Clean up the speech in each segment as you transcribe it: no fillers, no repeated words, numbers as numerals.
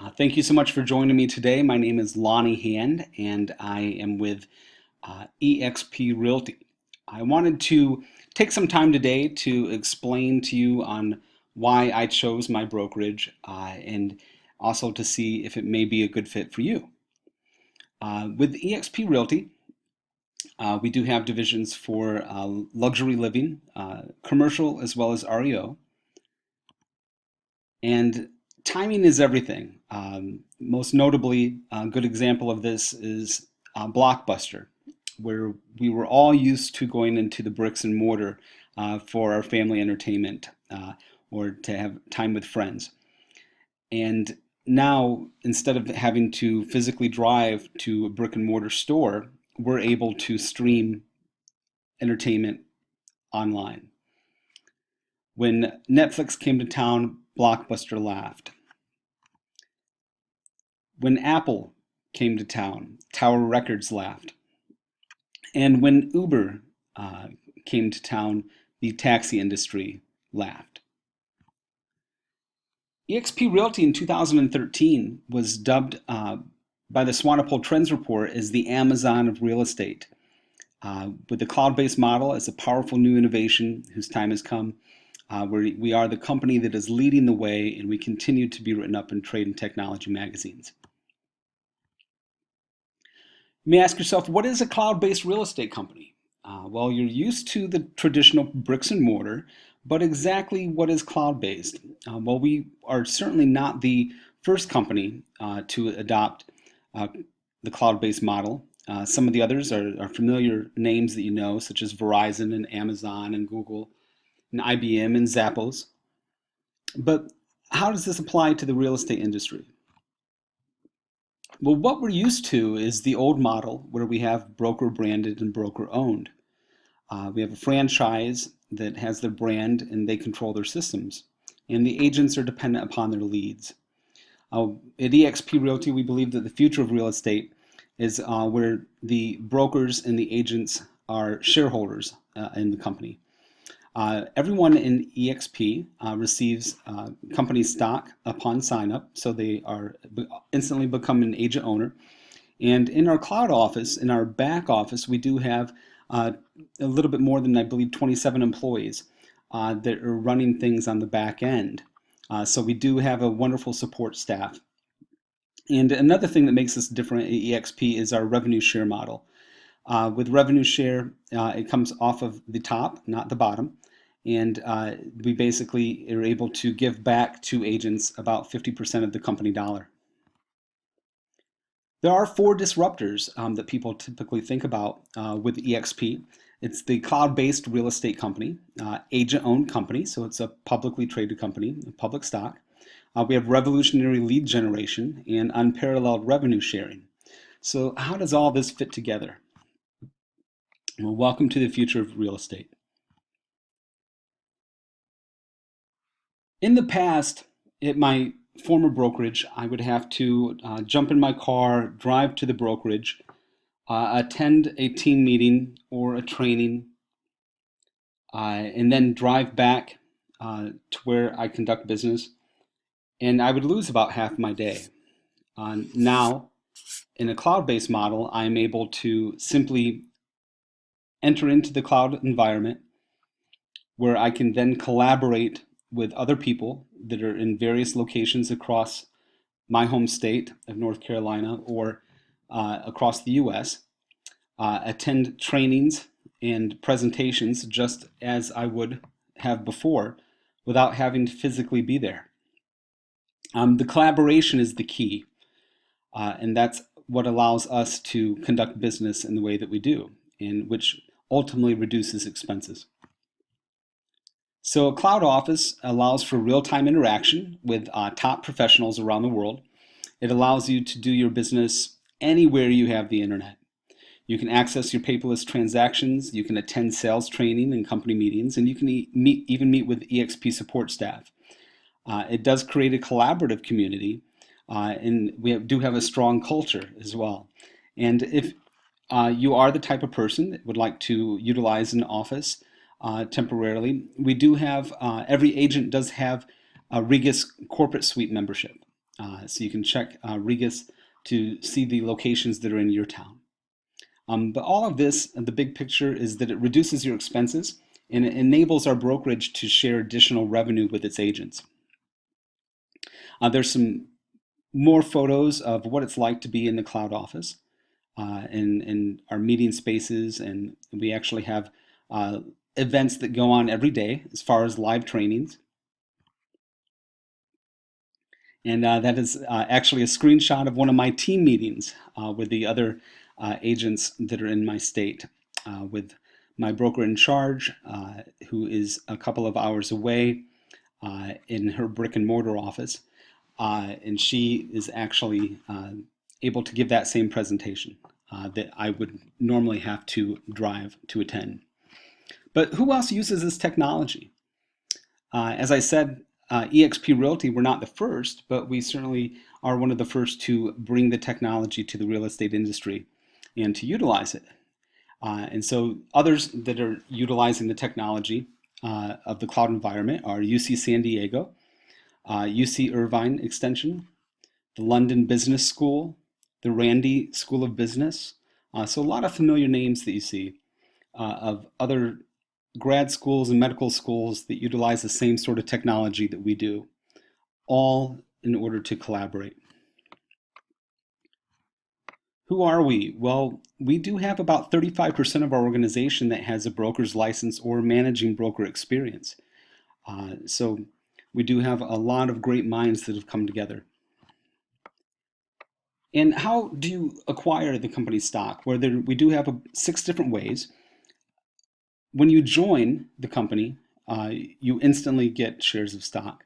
Thank you so much for joining me today. My name is Lonnie Hand, and I am with eXp Realty. I wanted to take some time today to explain to you on why I chose my brokerage and also to see if it may be a good fit for you. With eXp Realty, we do have divisions for luxury living, commercial, as well as REO. And timing is everything. Most notably, a good example of this is Blockbuster, where we were all used to going into the bricks and mortar for our family entertainment or to have time with friends. And now, instead of having to physically drive to a brick and mortar store, we're able to stream entertainment online. When Netflix came to town, Blockbuster laughed. When Apple came to town, Tower Records laughed. And when Uber came to town, the taxi industry laughed. eXp Realty in 2013 was dubbed by the Swanepoel Trends Report as the Amazon of real estate. With the cloud-based model as a powerful new innovation whose time has come, we are the company that is leading the way, and we continue to be written up in trade and technology magazines. You may ask yourself, what is a cloud-based real estate company? Well, you're used to the traditional bricks and mortar, but exactly what is cloud-based? Well, we are certainly not the first company to adopt the cloud-based model. Some of the others are familiar names that you know, such as Verizon and Amazon and Google and IBM and Zappos. But how does this apply to the real estate industry? Well, what we're used to is the old model where we have broker branded and broker owned. We have a franchise that has their brand and they control their systems, and the agents are dependent upon their leads. At eXp Realty, we believe that the future of real estate is where the brokers and the agents are shareholders in the company. Everyone in eXp receives company stock upon sign up, so they are instantly become an agent owner. And in our cloud office, in our back office, we do have a little bit more than, I believe, 27 employees that are running things on the back end. So we do have a wonderful support staff. And another thing that makes us different at eXp is our revenue share model. With revenue share, it comes off of the top, not the bottom. And we basically are able to give back to agents about 50% of the company dollar. There are four disruptors that people typically think about with eXp. It's the cloud-based real estate company, agent-owned company, so it's a publicly traded company, public stock. We have revolutionary lead generation and unparalleled revenue sharing. So how does all this fit together? Well, welcome to the future of real estate. In the past, at my former brokerage, I would have to jump in my car, drive to the brokerage, attend a team meeting or a training, and then drive back to where I conduct business. And I would lose about half my day. Now, in a cloud-based model, I'm able to simply enter into the cloud environment where I can then collaborate with other people that are in various locations across my home state of North Carolina or across the US, attend trainings and presentations just as I would have before without having to physically be there. The collaboration is the key, and that's what allows us to conduct business in the way that we do, and which ultimately reduces expenses. So a cloud office allows for real-time interaction with top professionals around the world. It allows you to do your business anywhere you have the internet. You can access your paperless transactions, you can attend sales training and company meetings, and you can even meet with eXp support staff. It does create a collaborative community, and we do have a strong culture as well. And if you are the type of person that would like to utilize an office temporarily, we do have, every agent does have a Regus corporate suite membership. So you can check Regus to see the locations that are in your town. But all of this, the big picture is that it reduces your expenses and it enables our brokerage to share additional revenue with its agents. There's some more photos of what it's like to be in the cloud office and our meeting spaces, and we actually have events that go on every day as far as live trainings. And that is actually a screenshot of one of my team meetings with the other agents that are in my state, with my broker in charge, who is a couple of hours away in her brick and mortar office. And she is actually able to give that same presentation that I would normally have to drive to attend. But who else uses this technology? As I said, eXp Realty, we're not the first, but we certainly are one of the first to bring the technology to the real estate industry and to utilize it. And so others that are utilizing the technology of the cloud environment are UC San Diego, UC Irvine Extension, the London Business School, the Randi School of Business. So a lot of familiar names that you see of other grad schools and medical schools that utilize the same sort of technology that we do, all in order to collaborate. Who are we? Well, we do have about 35% of our organization that has a broker's license or managing broker experience. So we do have a lot of great minds that have come together. And how do you acquire the company's stock? Well, we do have 6 different ways. When you join the company, you instantly get shares of stock.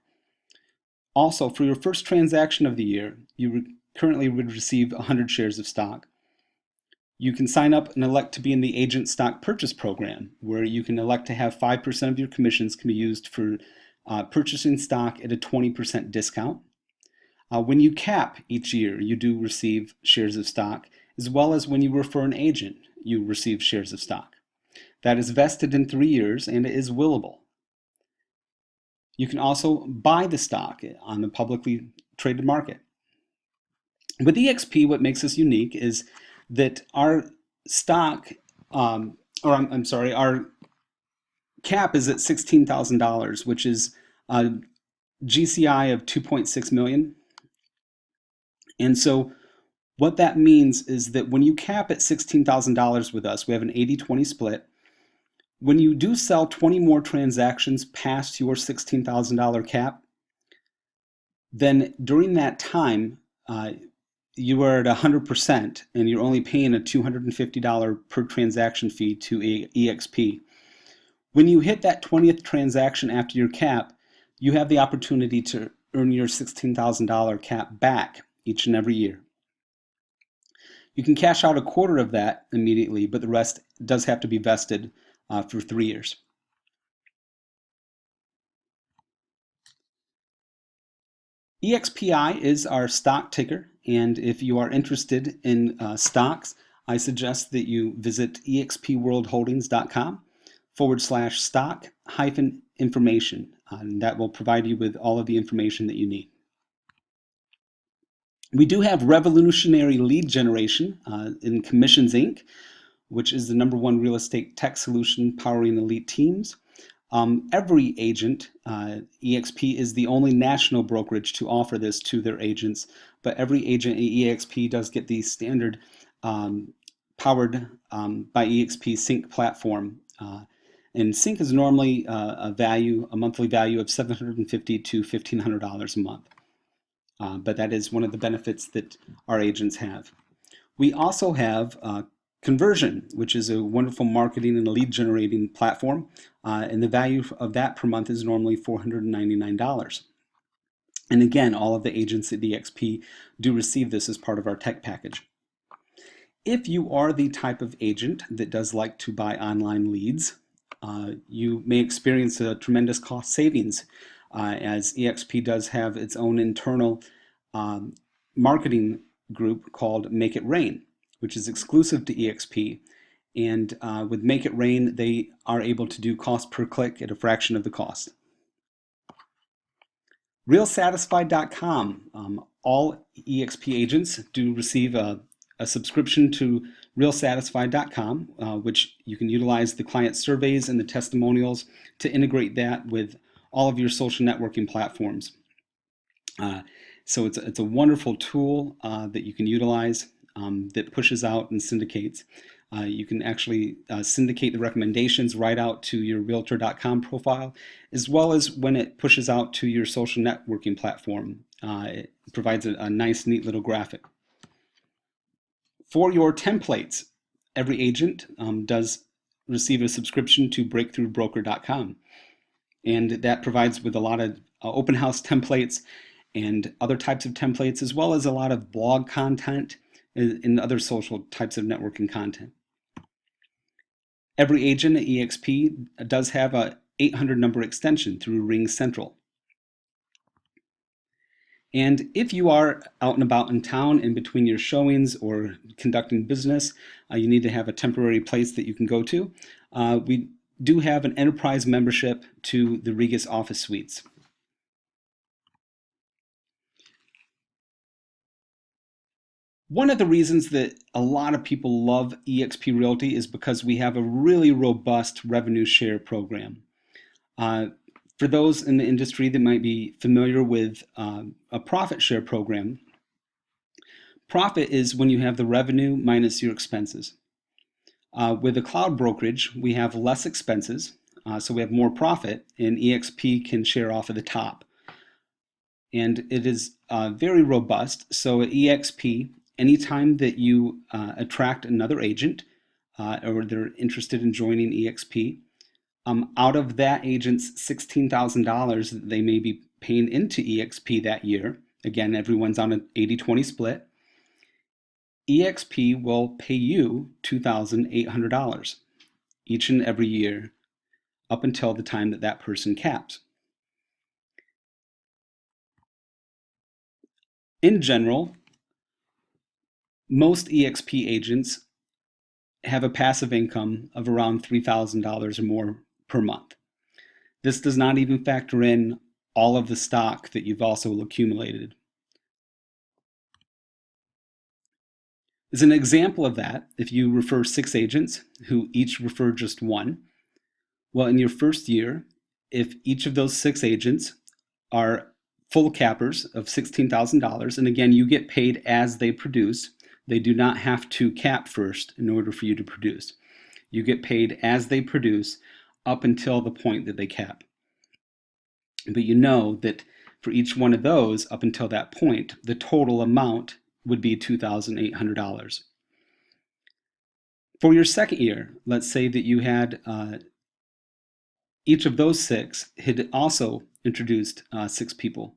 Also, for your first transaction of the year, you currently would receive 100 shares of stock. You can sign up and elect to be in the Agent Stock Purchase Program, where you can elect to have 5% of your commissions can be used for purchasing stock at a 20% discount. When you cap each year, you do receive shares of stock, as well as when you refer an agent, you receive shares of stock. That is vested in 3 years and it is willable. You can also buy the stock on the publicly traded market. With eXp, what makes us unique is that our stock, our cap is at $16,000, which is a GCI of 2.6 million. And so what that means is that when you cap at $16,000 with us, we have an 80-20 split. When you do sell 20 more transactions past your $16,000 cap, then during that time, you are at 100% and you're only paying a $250 per transaction fee to eXp. When you hit that 20th transaction after your cap, you have the opportunity to earn your $16,000 cap back each and every year. You can cash out a quarter of that immediately, but the rest does have to be vested for 3 years. EXPI is our stock ticker, and if you are interested in stocks, I suggest that you visit expworldholdings.com/stock-information, and that will provide you with all of the information that you need. We do have revolutionary lead generation in Commissions Inc., which is the #1 real estate tech solution powering elite teams. Every agent, eXp is the only national brokerage to offer this to their agents, but every agent at eXp does get the standard powered by eXp Sync platform. And Sync is normally a monthly value of $750 to $1,500 a month. But that is one of the benefits that our agents have. We also have Conversion, which is a wonderful marketing and lead generating platform, and the value of that per month is normally $499. And again, all of the agents at eXp do receive this as part of our tech package. If you are the type of agent that does like to buy online leads, you may experience a tremendous cost savings as eXp does have its own internal marketing group called Make It Rain, which is exclusive to eXp. And with Make It Rain, they are able to do cost per click at a fraction of the cost. RealSatisfied.com all eXp agents do receive a subscription to realsatisfied.com, which you can utilize the client surveys and the testimonials to integrate that with all of your social networking platforms. So it's a wonderful tool that you can utilize that pushes out and syndicates. You can actually syndicate the recommendations right out to your realtor.com profile, as well as when it pushes out to your social networking platform. It provides a nice, neat little graphic. For your templates, every agent does receive a subscription to breakthroughbroker.com. And that provides with a lot of open house templates and other types of templates, as well as a lot of blog content and other social types of networking content. Every agent at eXp does have a 800 number extension through Ring Central. And if you are out and about in town in between your showings or conducting business, you need to have a temporary place that you can go to. We do have an enterprise membership to the Regus office suites. One of the reasons that a lot of people love eXp Realty is because we have a really robust revenue share program. For those in the industry that might be familiar with a profit share program, profit is when you have the revenue minus your expenses. With a cloud brokerage, we have less expenses, so we have more profit, and eXp can share off of the top. And it is very robust. So at eXp, anytime that you attract another agent or they're interested in joining eXp, out of that agent's $16,000 that they may be paying into eXp that year, again, everyone's on an 80-20 split, eXp will pay you $2,800 each and every year up until the time that that person caps. In general, most eXp agents have a passive income of around $3,000 or more per month. This does not even factor in all of the stock that you've also accumulated. As an example of that, if you refer 6 agents who each refer just one, well, in your first year, if each of those 6 agents are full cappers of $16,000, and again, you get paid as they produce, they do not have to cap first in order for you to produce. You get paid as they produce up until the point that they cap. But you know that for each one of those up until that point, the total amount would be $2,800. For your second year, let's say that you had each of those 6 had also introduced 6 people,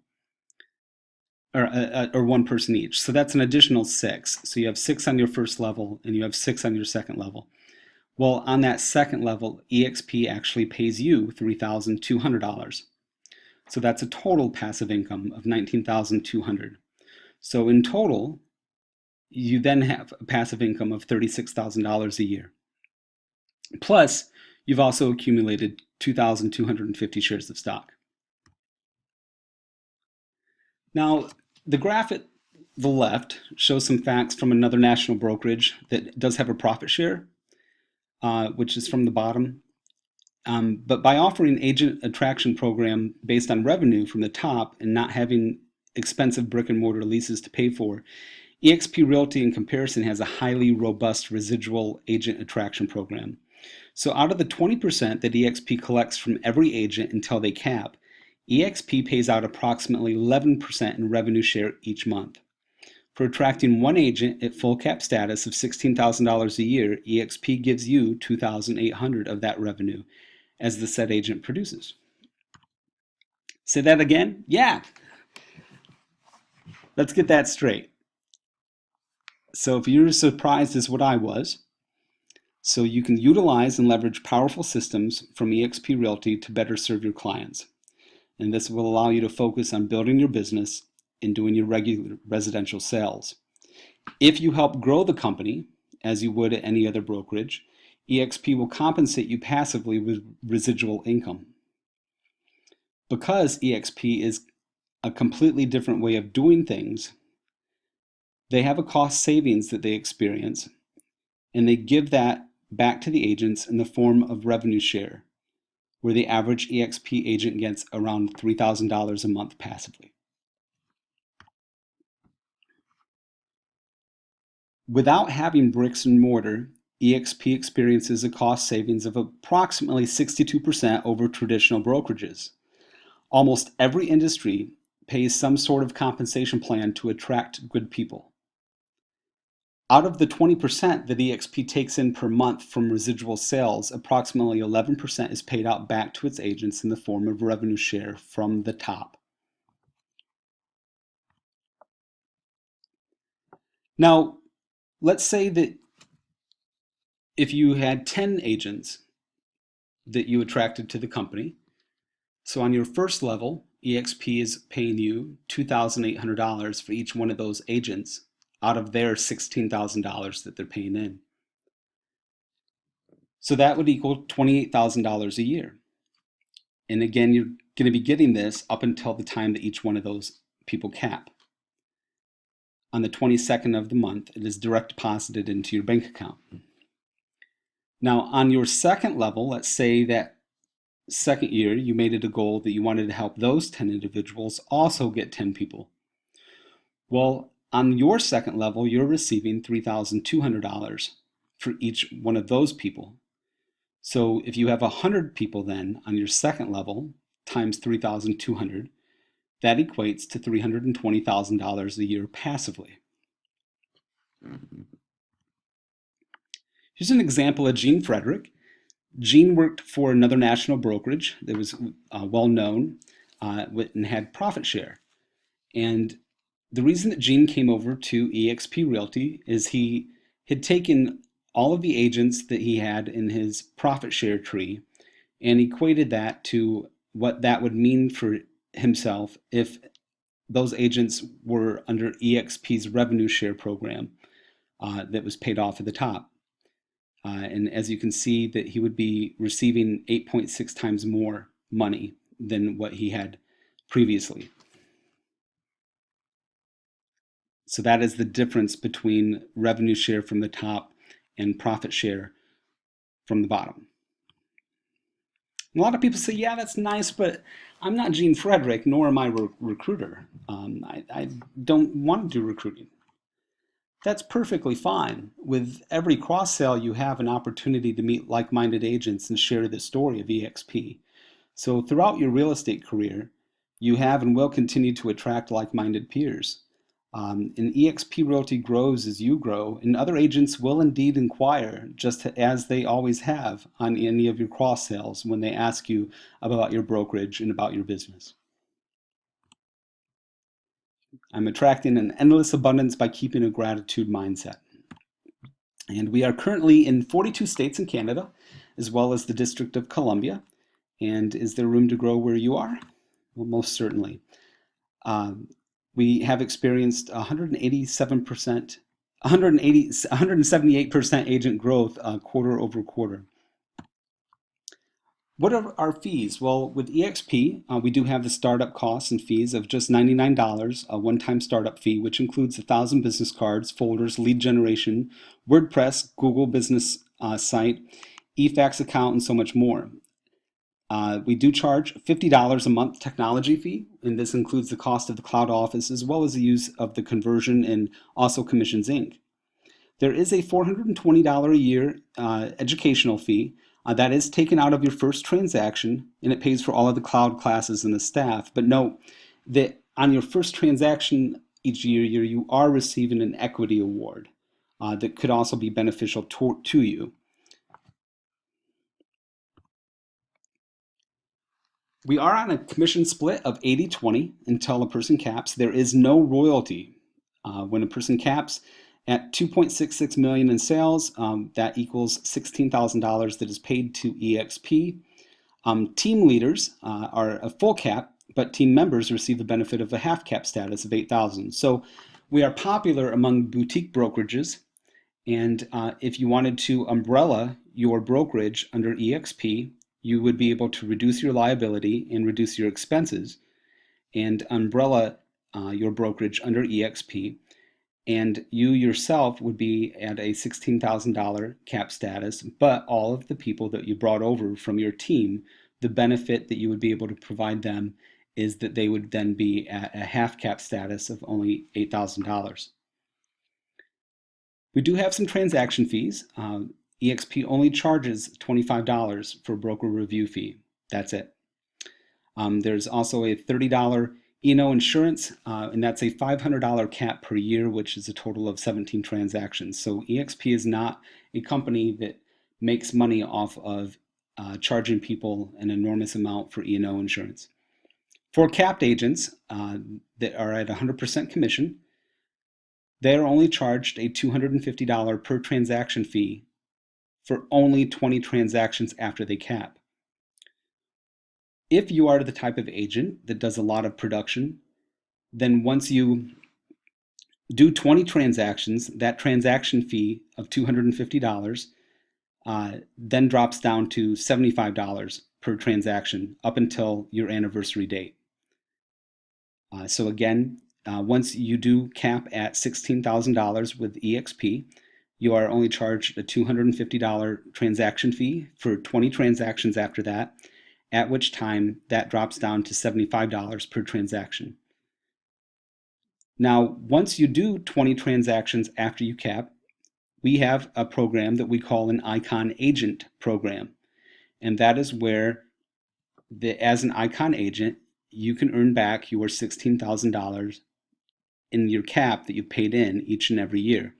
or one person each. So that's an additional 6. So you have 6 on your first level and you have 6 on your second level. Well, on that second level, eXp actually pays you $3,200. So that's a total passive income of $19,200. So in total, you then have a passive income of $36,000 a year. Plus, you've also accumulated 2,250 shares of stock. Now, the graph at the left shows some facts from another national brokerage that does have a profit share, which is from the bottom. But by offering agent attraction program based on revenue from the top and not having expensive brick and mortar leases to pay for, eXp Realty in comparison has a highly robust residual agent attraction program. So out of the 20% that eXp collects from every agent until they cap, eXp pays out approximately 11% in revenue share each month. For attracting one agent at full cap status of $16,000 a year, eXp gives you $2,800 of that revenue as the said agent produces. Say that again? Yeah. Let's get that straight. So if you're as surprised as what I was, so you can utilize and leverage powerful systems from eXp Realty to better serve your clients. And this will allow you to focus on building your business and doing your regular residential sales. If you help grow the company, as you would at any other brokerage, eXp will compensate you passively with residual income. Because eXp is a completely different way of doing things, they have a cost savings that they experience, and they give that back to the agents in the form of revenue share, where the average eXp agent gets around $3,000 a month passively. Without having bricks and mortar, eXp experiences a cost savings of approximately 62% over traditional brokerages. Almost every industry pays some sort of compensation plan to attract good people. Out of the 20% that eXp takes in per month from residual sales, approximately 11% is paid out back to its agents in the form of revenue share from the top. Now, let's say that if you had 10 agents that you attracted to the company, so on your first level, eXp is paying you $2,800 for each one of those agents out of their $16,000 that they're paying in. So that would equal $28,000 a year. And again, you're going to be getting this up until the time that each one of those people cap. On the 22nd of the month, it is direct deposited into your bank account. Now, on your second level, let's say that second year, you made it a goal that you wanted to help those 10 individuals also get 10 people. Well, on your second level, you're receiving $3,200 for each one of those people. So if you have 100 people then on your second level times 3,200, that equates to $320,000 a year passively. Here's an example of Gene Frederick. Gene worked for another national brokerage that was well known and had profit share. And the reason that Gene came over to eXp Realty is he had taken all of the agents that he had in his profit share tree and equated that to what that would mean for himself if those agents were under eXp's revenue share program that was paid off at the top. And as you can see, that he would be receiving 8.6 times more money than what he had previously. So that is the difference between revenue share from the top and profit share from the bottom. A lot of people say, yeah, that's nice, but I'm not Gene Frederick, nor am I a recruiter. I don't want to do recruiting. That's perfectly fine. With every cross-sale, you have an opportunity to meet like-minded agents and share the story of eXp. So throughout your real estate career, you have and will continue to attract like-minded peers. And eXp Realty grows as you grow, and other agents will indeed inquire, just as they always have, on any of your cross-sales when they ask you about your brokerage and about your business. I'm attracting an endless abundance by keeping a gratitude mindset. And we are currently in 42 states in Canada, as well as the District of Columbia. And is there room to grow where you are? Well, most certainly. We have experienced 178% agent growth quarter over quarter. What are our fees? Well, with eXp, we do have the startup costs and fees of just $99, a one-time startup fee, which includes 1,000 business cards, folders, lead generation, WordPress, Google Business site, eFax account, and so much more. We do charge $50 a month technology fee, and this includes the cost of the cloud office as well as the use of the conversion and also commissions Inc. There is a $420 a year educational fee that is taken out of your first transaction, and it pays for all of the cloud classes and the staff. But note that on your first transaction each year, you are receiving an equity award that could also be beneficial to you. We are on a commission split of 80-20 until a person caps. There is no royalty. When a person caps at 2.66 million in sales, that equals $16,000 that is paid to eXp. Team leaders are a full cap, but team members receive the benefit of a half cap status of 8,000. So we are popular among boutique brokerages. And if you wanted to umbrella your brokerage under eXp, you would be able to reduce your liability and reduce your expenses. and umbrella your brokerage under eXp, and you yourself would be at a $16,000 cap status, but all of the people that you brought over from your team, the benefit that you would be able to provide them is that they would then be at a half cap status of only $8,000. We do have some transaction fees. eXp only charges $25 for broker review fee. That's it. There's also a $30 E&O insurance, and that's a $500 cap per year, which is a total of 17 transactions. So eXp is not a company that makes money off of charging people an enormous amount for E&O insurance. For capped agents that are at 100% commission, they are only charged a $250 per transaction fee for only 20 transactions after they cap. If you are the type of agent that does a lot of production, then once you do 20 transactions, that transaction fee of $250 then drops down to $75 per transaction up until your anniversary date. So again, once you do cap at $16,000 with eXp, you are only charged a $250 transaction fee for 20 transactions after that, at which time that drops down to $75 per transaction. Now, once you do 20 transactions after you cap, we have a program that we call an Icon Agent program. And that is where, as an Icon Agent, you can earn back your $16,000 in your cap that you paid in each and every year.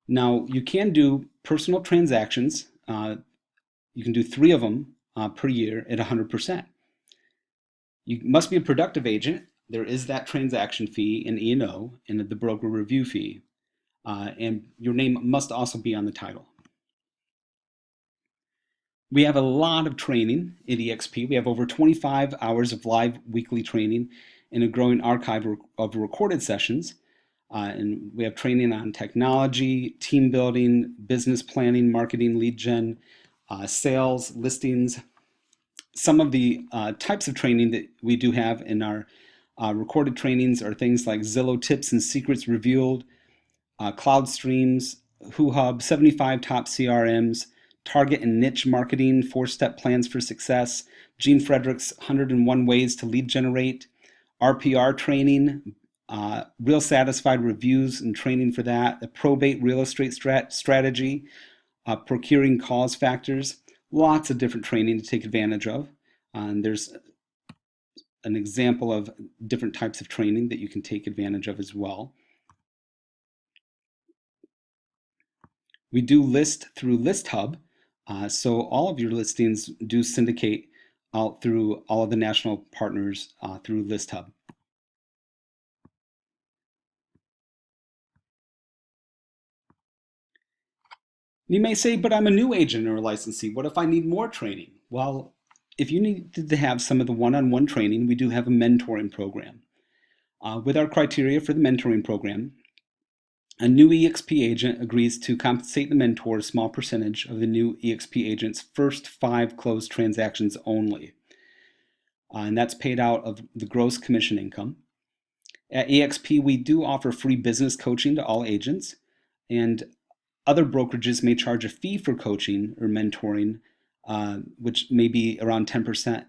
Now, you can do personal transactions. You can do 3 of them per year at 100%. You must be a productive agent. There is that transaction fee in E&O and the broker review fee. And your name must also be on the title. We have a lot of training at eXp. We have over 25 hours of live weekly training and a growing archive of recorded sessions. And we have training on technology, team building, business planning, marketing, lead gen, sales, listings. Some of the types of training that we do have in our recorded trainings are things like Zillow tips and secrets revealed, cloud streams, WhoHub, 75 top CRMs, target and niche marketing, 4-step plans for success, Gene Frederick's 101 ways to lead generate, RPR training, real satisfied reviews and training for that, the probate real estate strategy, procuring cause factors, lots of different training to take advantage of. And there's an example of different types of training that you can take advantage of as well. We do list through ListHub, so all of your listings do syndicate out through all of the national partners through ListHub. You may say, but I'm a new agent or a licensee. What if I need more training? Well, if you need to have some of the one-on-one training, we do have a mentoring program. With our criteria for the mentoring program, a new eXp agent agrees to compensate the mentor a small percentage of the new eXp agent's first 5 closed transactions only. And that's paid out of the gross commission income. At eXp, we do offer free business coaching to all agents, and other brokerages may charge a fee for coaching or mentoring, which may be around 10%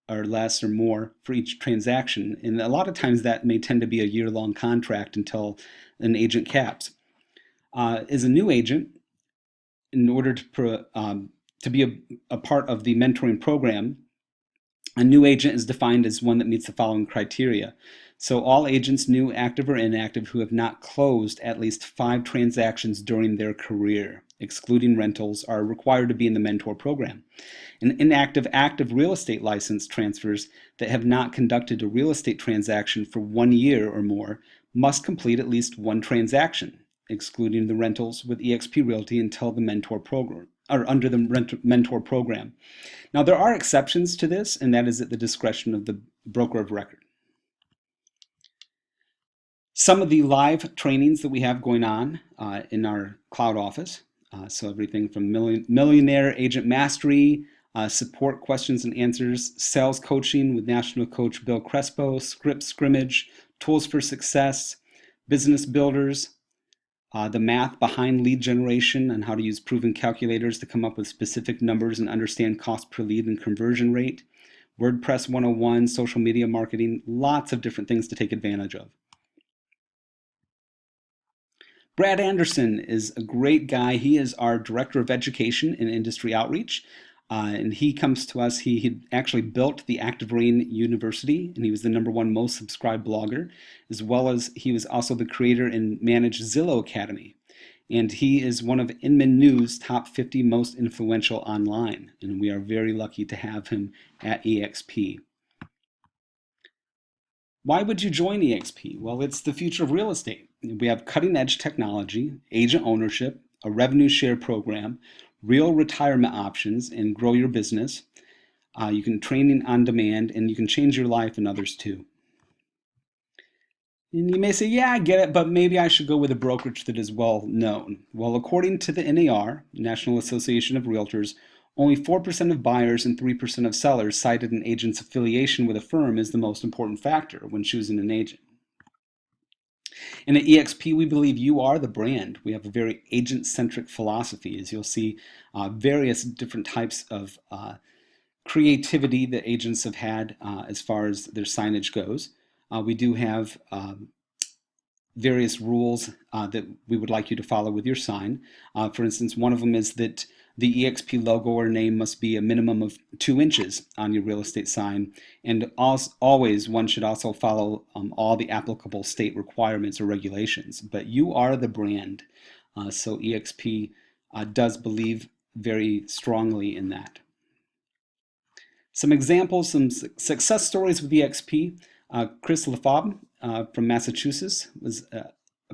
or less or more for each transaction. And a lot of times that may tend to be a year-long contract until an agent caps. As a new agent, in order to be a part of the mentoring program, a new agent is defined as one that meets the following criteria. So all agents, new, active, or inactive, who have not closed at least 5 transactions during their career, excluding rentals, are required to be in the mentor program. And inactive, active real estate license transfers that have not conducted a real estate transaction for 1 year or more must complete at least 1 transaction, excluding the rentals, with eXp Realty until the mentor program, or under the mentor program. Now, there are exceptions to this, and that is at the discretion of the broker of record. Some of the live trainings that we have going on in our cloud office, so everything from Millionaire Agent Mastery, support questions and answers, sales coaching with National Coach Bill Crespo, script scrimmage, tools for success, business builders, the math behind lead generation and how to use proven calculators to come up with specific numbers and understand cost per lead and conversion rate, WordPress 101, social media marketing, lots of different things to take advantage of. Brad Anderson is a great guy. He is our Director of Education and Industry Outreach. And he comes to us, he actually built the Active Rain University, and he was the #1 most subscribed blogger, as well as he was also the creator and managed Zillow Academy. And he is one of Inman News' top 50 most influential online, and we are very lucky to have him at eXp. Why would you join eXp? Well, it's the future of real estate. We have cutting-edge technology, agent ownership, a revenue share program, real retirement options, and grow your business. You can train on demand, and you can change your life and others too. And you may say, yeah, I get it, but maybe I should go with a brokerage that is well known. Well, according to the NAR, National Association of Realtors, only 4% of buyers and 3% of sellers cited an agent's affiliation with a firm as the most important factor when choosing an agent. And at eXp, we believe you are the brand. We have a very agent-centric philosophy, as you'll see various different types of creativity that agents have had as far as their signage goes. We do have various rules that we would like you to follow with your sign. For instance, one of them is that the eXp logo or name must be a minimum of 2 inches on your real estate sign, and always one should also follow all the applicable state requirements or regulations. But you are the brand, so eXp does believe very strongly in that. Some examples, some success stories with eXp. Chris Lefebvre from Massachusetts was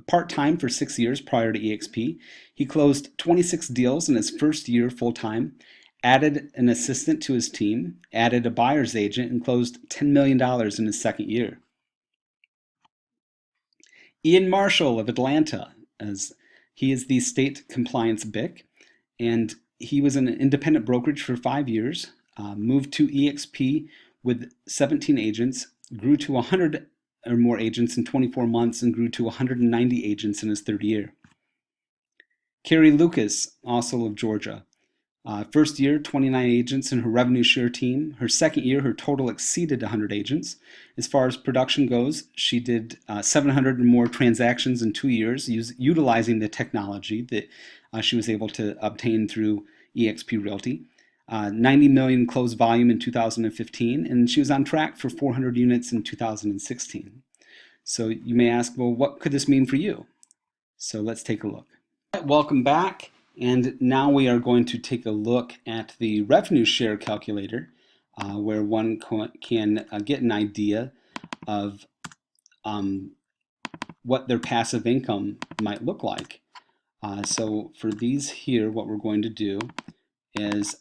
part-time for 6 years prior to eXp. He closed 26 deals in his first year full-time, added an assistant to his team, added a buyer's agent, and closed $10 million in his second year. Ian Marshall of Atlanta, he is the state compliance BIC, and he was an independent brokerage for 5 years, moved to eXp with 17 agents, grew to 100 or more agents in 24 months, and grew to 190 agents in his third year. Carrie Lucas, also of Georgia. First year, 29 agents in her revenue share team. Her second year, her total exceeded 100 agents. As far as production goes, she did 700 or more transactions in 2 years, utilizing the technology that she was able to obtain through eXp Realty. 90 million closed volume in 2015, and she was on track for 400 units in 2016. So you may ask, well, what could this mean for you? So let's take a look. Welcome back, and now we are going to take a look at the revenue share calculator, where one can get an idea of what their passive income might look like. So for these here, what we're going to do is,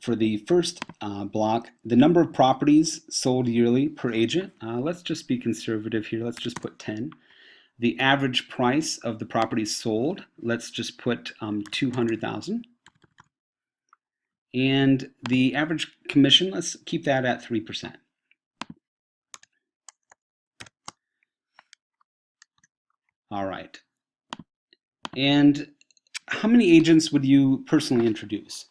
for the first block, the number of properties sold yearly per agent. Let's just be conservative here. Let's just put 10. The average price of the properties sold, let's just put 200,000. And the average commission, let's keep that at 3%. All right. And how many agents would you personally introduce?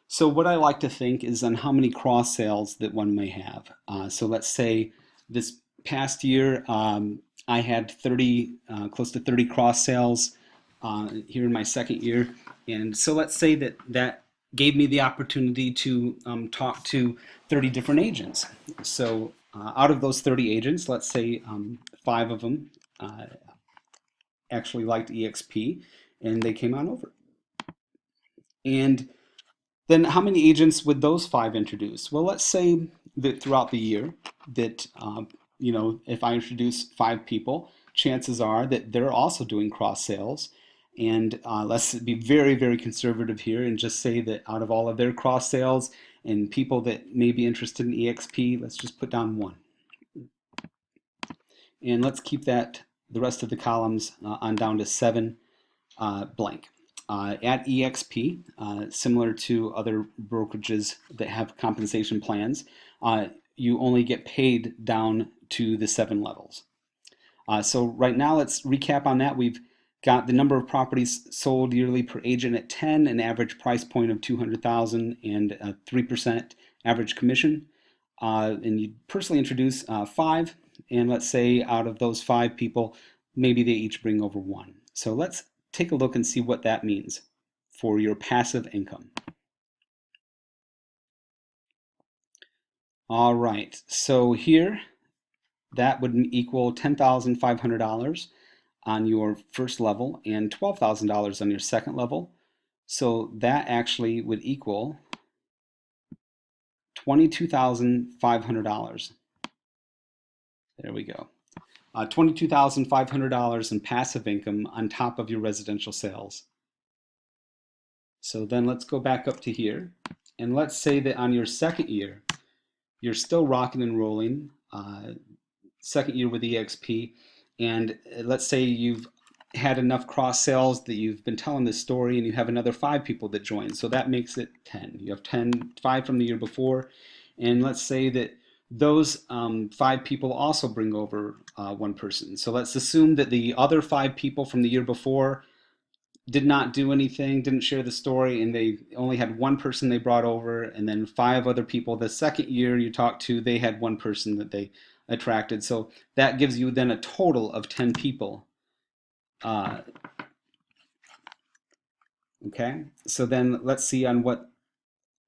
So what I like to think is on how many cross sales that one may have. So let's say this past year I had close to 30 cross sales here in my second year, and so let's say that gave me the opportunity to talk to 30 different agents. So out of those 30 agents, let's say 5 of them actually liked eXp, and they came on over. And then how many agents would those 5 introduce? Well, let's say that throughout the year that, if I introduce 5 people, chances are that they're also doing cross sales. And let's be very, very conservative here and just say that out of all of their cross sales and people that may be interested in eXp, let's just put down 1. And let's keep that, the rest of the columns on down to 7 blank. at eXp, similar to other brokerages that have compensation plans, you only get paid down to the 7 levels. So right now, let's recap on that. We've got the number of properties sold yearly per agent at 10, an average price point of 200,000, and a 3% average commission. And you personally introduce 5, and let's say out of those 5 people, maybe they each bring over 1. So let's take a look and see what that means for your passive income. All right, so here that would equal $10,500 on your first level and $12,000 on your second level. So that actually would equal $22,500. There we go. $22,500 in passive income on top of your residential sales. So then let's go back up to here. And let's say that on your second year, you're still rocking and rolling, second year with eXp, and let's say you've had enough cross sales that you've been telling this story and you have another 5 people that join. So that makes it 10. You have 5 from the year before. And let's say that those 5 people also bring over 1 person. So let's assume that the other 5 people from the year before did not do anything, didn't share the story, and they only had 1 person they brought over, and then 5 other people. The second year you talked to, they had 1 person that they attracted. So that gives you then a total of 10 people. Okay, so then let's see on what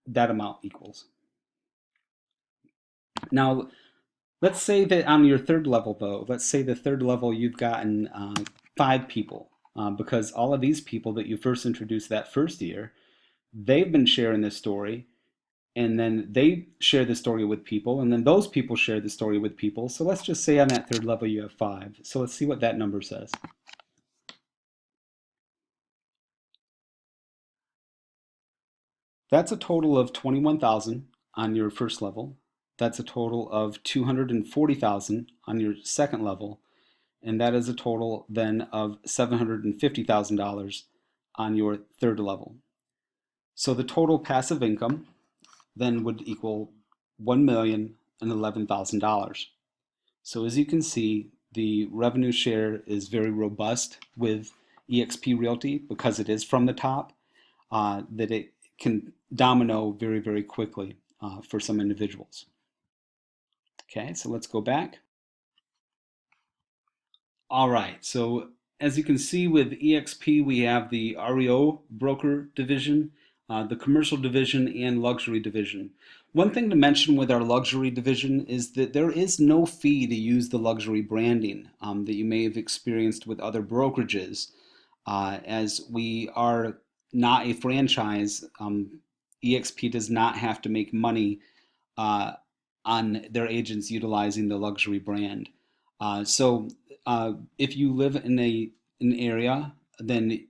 that amount equals. Now, let's say that on your third level, though, let's say the third level you've gotten 5 people, because all of these people that you first introduced that first year, they've been sharing this story, and then they share the story with people, and then those people share the story with people. So let's just say on that third level you have 5. So let's see what that number says. That's a total of 21,000 on your first level. That's a total of 240,000 on your second level, and that is a total then of $750,000 on your third level. So the total passive income then would equal $1,011,000. So as you can see, the revenue share is very robust with eXp Realty because it is from the top, that it can domino very, very quickly for some individuals. Okay, so let's go back. All right, so as you can see with eXp, we have the REO broker division, the commercial division, and luxury division. One thing to mention with our luxury division is that there is no fee to use the luxury branding that you may have experienced with other brokerages. As we are not a franchise, eXp does not have to make money on their agents utilizing the luxury brand. So if you live in an area, then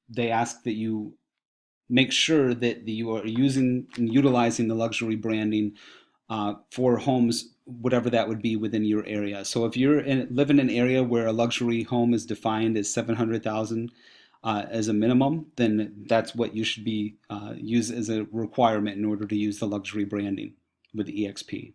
they ask that you make sure that you are using and utilizing the luxury branding for homes, whatever that would be within your area. So if you're live in an area where a luxury home is defined as 700,000 as a minimum, then that's what you should be use as a requirement in order to use the luxury branding with eXp.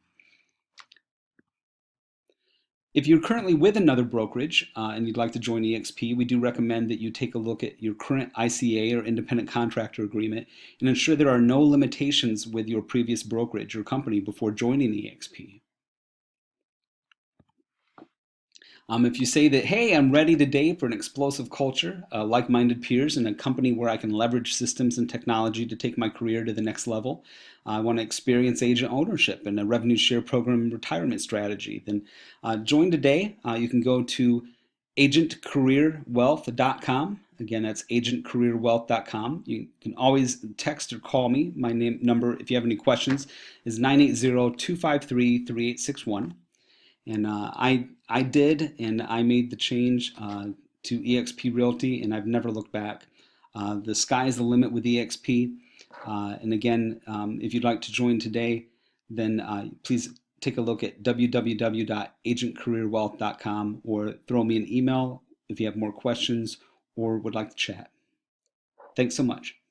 If you're currently with another brokerage and you'd like to join eXp, we do recommend that you take a look at your current ICA or independent contractor agreement and ensure there are no limitations with your previous brokerage or company before joining eXp. If you say that, hey, I'm ready today for an explosive culture, like-minded peers, and a company where I can leverage systems and technology to take my career to the next level, I want to experience agent ownership and a revenue share program retirement strategy, then join today. You can go to agentcareerwealth.com. Again, that's agentcareerwealth.com. You can always text or call me. My number, if you have any questions, is 980-253-3861. And I did, and I made the change to eXp Realty, and I've never looked back. The sky is the limit with eXp. And again, if you'd like to join today, then please take a look at www.agentcareerwealth.com or throw me an email if you have more questions or would like to chat. Thanks so much.